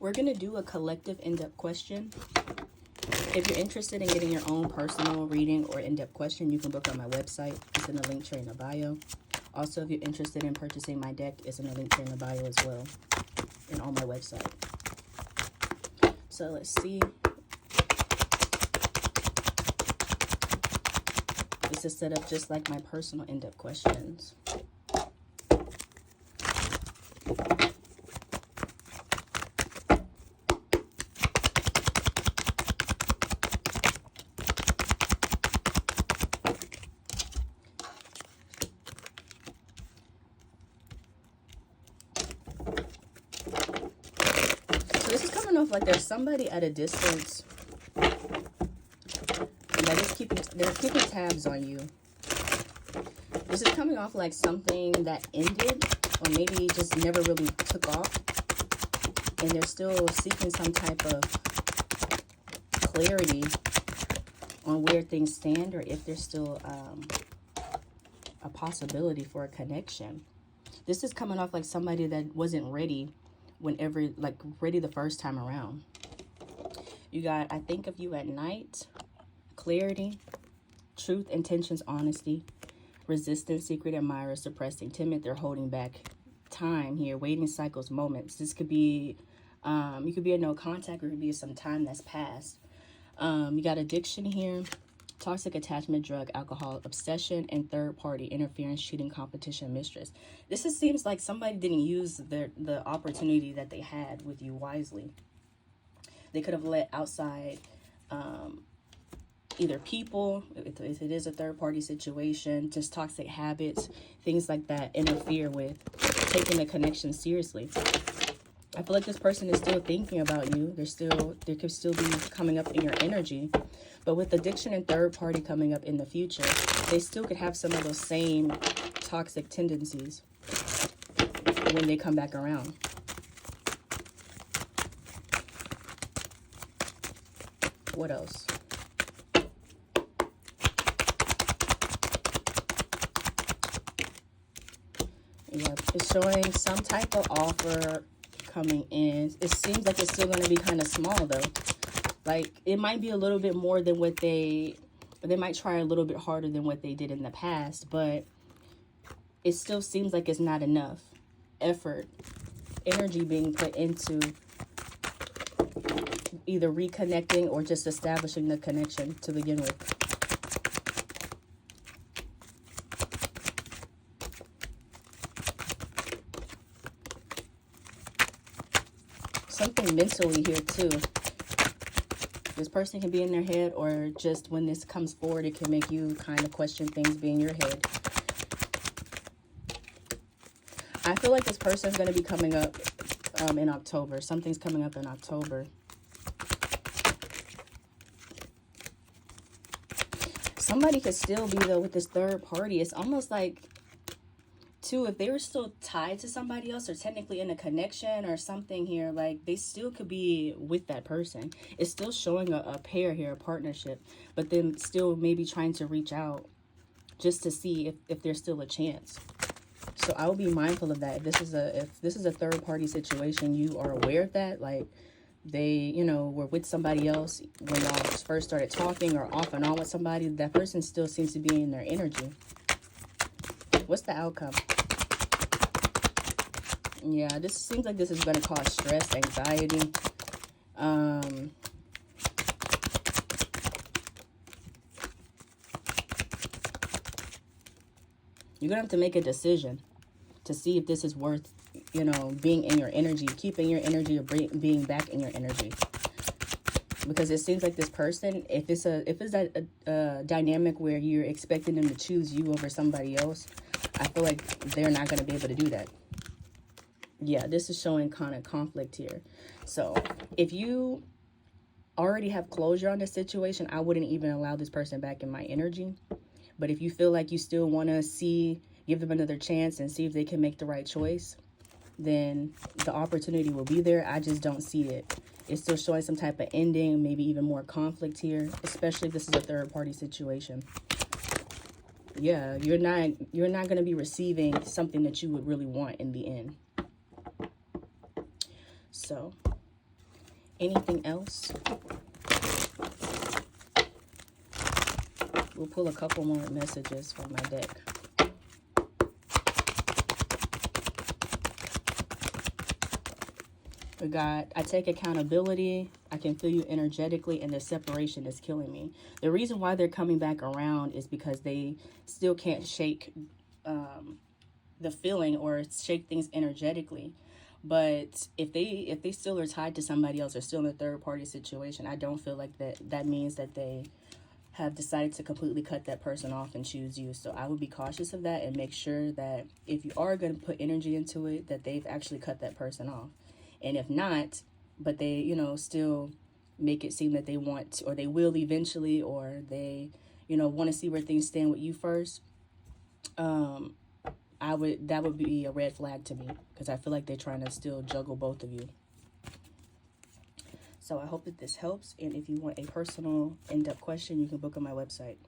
We're going to do a collective in-depth question. If you're interested in getting your own personal reading or in-depth question, you can book on my website. It's in the link tree in the bio. Also, if you're interested in purchasing my deck, it's in the link tree in the bio as well and on my website. So let's see. This is set up just like my personal in-depth questions. Off like there's somebody at a distance that is they're keeping tabs on you. This is coming off like something that ended or maybe just never really took off, and they're still seeking some type of clarity on where things stand, or if there's still a possibility for a connection. This is coming off like somebody that wasn't ready whenever, like, ready the first time around. You got, I think of you at night, clarity, truth, intentions, honesty, resistance, secret admirer, suppressing, timid, they're holding back, time here, waiting cycles, moments. This could be, you could be a no contact, or it could be some time that's passed. You got addiction here, toxic attachment, drug, alcohol, obsession, and third party interference, cheating, competition, mistress. This just seems like somebody didn't use the opportunity that they had with you wisely. They could have let outside either people, if it is a third party situation, just toxic habits, things like that, interfere with taking the connection seriously. I feel like this person is still thinking about you. They could still be coming up in your energy. But with addiction and third party coming up in the future, they still could have some of those same toxic tendencies when they come back around. What else? Yeah, it's showing some type of offer coming in. It seems like it's still going to be kind of small though. Like, it might be a little bit more than what they might try a little bit harder than what they did in the past, but it still seems like it's not enough effort, energy being put into either reconnecting or just establishing the connection to begin with. Something mentally here too. This person can be in their head, or just when this comes forward, it can make you kind of question things, be in your head. I feel like this person is going to be coming up in October. Something's coming up in October. Somebody could still be, though, with this third party. It's almost like, too, if they were still tied to somebody else or technically in a connection or something here, like, they still could be with that person. It's still showing a pair here, a partnership, but then still maybe trying to reach out just to see if there's still a chance. So I will be mindful of that. If this is a third party situation, you are aware of that, like, they, you know, were with somebody else when y'all first started talking, or off and on with somebody, that person still seems to be in their energy. What's the outcome? Yeah, this seems like this is going to cause stress, anxiety. You're going to have to make a decision to see if this is worth, you know, being in your energy, keeping your energy, or being back in your energy. Because it seems like this person, if it's a dynamic where you're expecting them to choose you over somebody else, I feel like they're not going to be able to do that. Yeah, this is showing kind of conflict here. So if you already have closure on this situation, I wouldn't even allow this person back in my energy. But if you feel like you still want to give them another chance and see if they can make the right choice, then the opportunity will be there. I just don't see it. It's still showing some type of ending, maybe even more conflict here, especially if this is a third party situation. Yeah, you're not going to be receiving something that you would really want in the end. So Anything else? We'll pull a couple more messages from my deck. We got, I take accountability. I can feel you energetically, and the separation is killing me. The reason why they're coming back around is because they still can't shake the feeling or shake things energetically. But if they still are tied to somebody else or still in a third party situation, I don't feel like that means that they have decided to completely cut that person off and choose you. So I would be cautious of that and make sure that if you are going to put energy into it, that they've actually cut that person off. And if not, but they, you know, still make it seem that they want, or they will eventually, or they, you know, want to see where things stand with you first, that would be a red flag to me, because I feel like they're trying to still juggle both of you. So I hope that this helps. And if you want a personal in-depth question, you can book on my website.